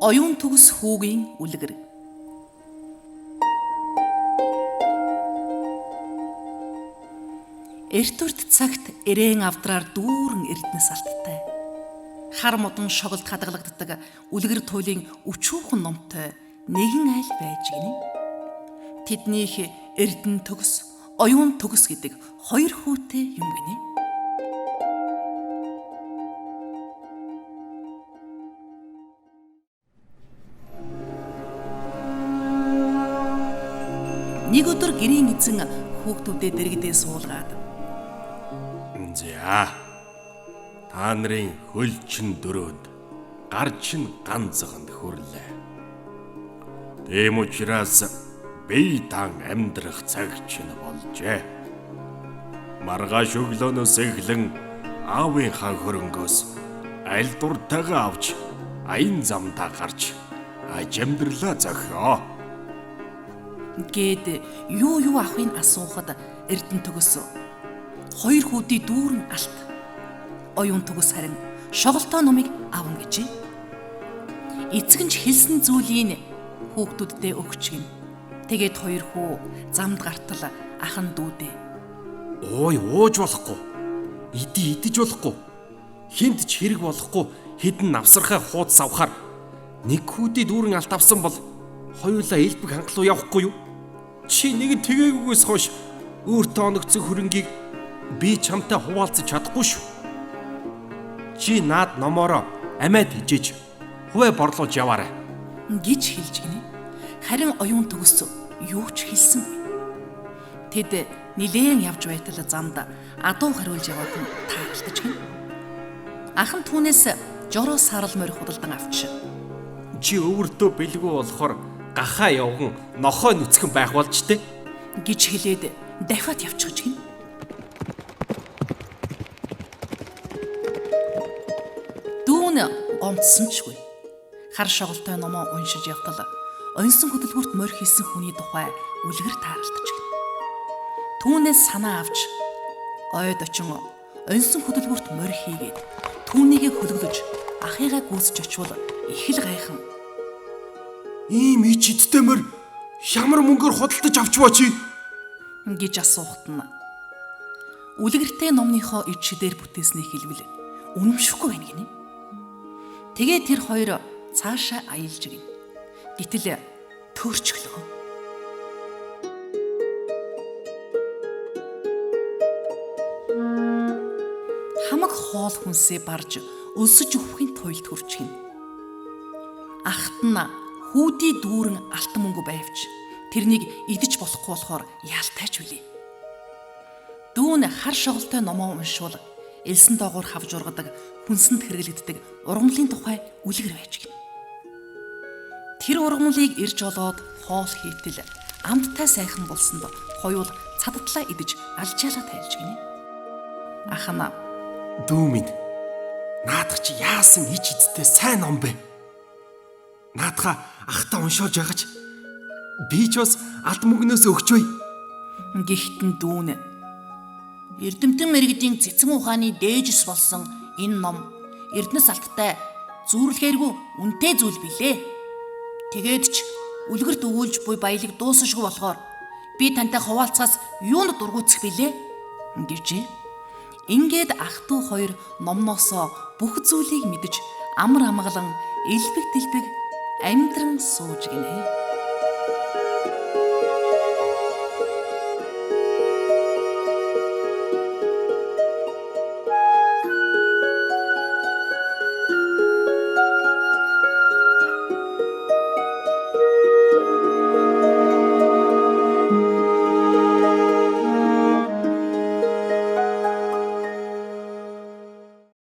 Оюун төгс хүүгийн үлгэр. Эрт үрт цагт эрээн авдраар дүүрэн эрдэнэс алттай. Хар модон шоголд хадгалагддаг үлгэр туйлын өчүүхэн номтой нэгэн айл байж гинэ. Тэднийх эрдэн төгс, оюун төгс гэдэг хоёр хүүтэй юм гинэ. Нэг өдөр гэрийн эзэн хүүхдүүдэд дэргэдээ суулгаад. За. Та нарын хөл чин дөрөөнд, гар чин ганцхан хүрлээ. Тэм учраас бие дан амьдрах цаг чинь болжээ. Маргааш өглөөнөөс эхлэн аавынхаа хөрөнгөөс аль дуртайгаа авч аян замдаа гарч ажимдэрлаа зохио. Гээд юу авахыг асуухад эрдэн төгс хоёр хүүдий дүүрэн алт. Оюун төгс харин шоголтой номыг авна гэжээ. Эцэг нь ч хэлсэн зүйлийг хүүхдүүддээ өгч гин. Тэгээд хоёр хүү замд гартал ахан дүүдээ. Ой, ууж болохгүй. Идэж болохгүй. Хинт ч хэрэг болохгүй хідэн навсархай хуудас авахаар нэг хүүдий дүүрэн алт авсан бол хоёулаа элбэг хангалуу явахгүй юу? Чи нэг нь тэгээгүйгээс хойш өөртөө оногцсон хөрөнгийг би чамтай хуваалцаж чадахгүй шүү. Чи наад номоороо амиад хижээж хуваа борлуулж яваарай гэж хэлж гинэ. Харин оюун төгс юу ч хэлсэнгүй. Тэд нилээн явж байтал замд адуу хариулж яваад нь таарлаж гин. Ахан түүнээс жороо сарал морь худалдан авч. Чи өвөртөө бэлгүй болохоор гахаа явган нохой нүцгэн байх болж тээ гэж хэлээд дахиад явчихж гин. Дүүн гомдсончгүй. Хар шоголтой номоо уншиж явтал оньсон хөдөлгүүрт морь хийсэн хүний тухай үлгэр таарлаж гин. Түүнээс санаа авч ойд очин оньсон хөдөлгүүрт морь хийгээд түүнийгээ хөлөглөж ахыгаа гүйцэж очвол их л гайхан. Ийм ич идтэй морь ямар мөнгөөр худалдаж авч баа чи гэж асуухт нь үлгэртэй номныхоо ичдээр бүтээсний хэлбэл үнэмшихгүй байна гинэ. Тэгээ тэр хоёр цаашаа аялж гин. Гэтэл төөрчглөө. Хамаг хоол хүнсээ барж өлсөж өвхийн туйлд хүрч гин. Ахт нь хүүдий дүүрэн алтан мөнгө байвч тэрнийг идэж болохгүй болохоор яалтайч билээ. Дүүн хар шоголтой номоо уншвал элсэн доогуур хавж ургадаг хүнсэнд хэрэглэгддэг ургамлын тухай үлгэр байж гин. Тэр ургамлыг ирж олоод хоол хийтэл амттай сайхан болсонд хоёул цадтлаа идэж алжаалаа тайлж гинэ. Ахна дүү минь наадах чи яасан ич идтэй сайн ном бэ? Наадха ахтаа уншуулж байгаач би ч бас алт мөнгнөөс өгчөө. Гэхдээ дүүн Эрдэмтэн мэрэгдийн цэцэн ухааны дээжс болсон энэ ном Эрдэнэс алттай зүүрлэхээргүй үнэтэй зүйл билээ. Тэгээд ч үлгэрт өгүүлж буй баялаг дуусаншгүй болохоор би тантай хуваалцахаас юунд дургуутсах билээ гэвчээ. Ингээд ах トゥ хоёр номноосоо бүх зүйлийг мэдэж амар амгалан элбэг дэлбэг амьдран сууж гинэ.